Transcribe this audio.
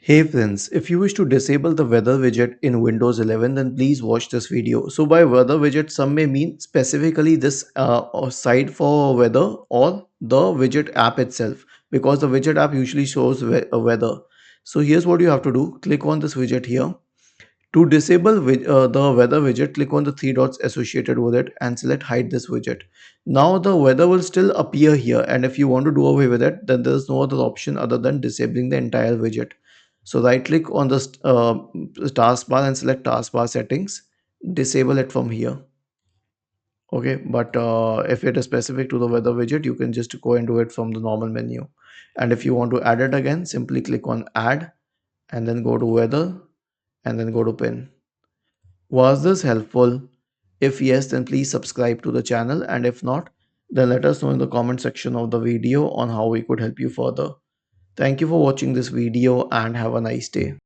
Hey friends, if you wish to disable the weather widget in Windows 11, then please watch this video. So by weather widget, some may mean specifically this site for weather or the widget app itself, because the widget app usually shows weather. So here's what you have to do. Click on this widget here. To disable the weather widget, click on the three dots associated with it and select hide this widget. Now the weather will still appear here, and if you want to do away with it, then there's no other option other than disabling the entire widget. So right click on the taskbar and select taskbar settings. Disable it from here. Okay, but if it is specific to the weather widget, you can just go and do it from the normal menu. And if you want to add it again, simply click on add and then go to weather and then go to pin. Was this helpful? If yes, then please subscribe to the channel, and if not, then let us know in the comment section of the video on how we could help you further. Thank you for watching this video and have a nice day.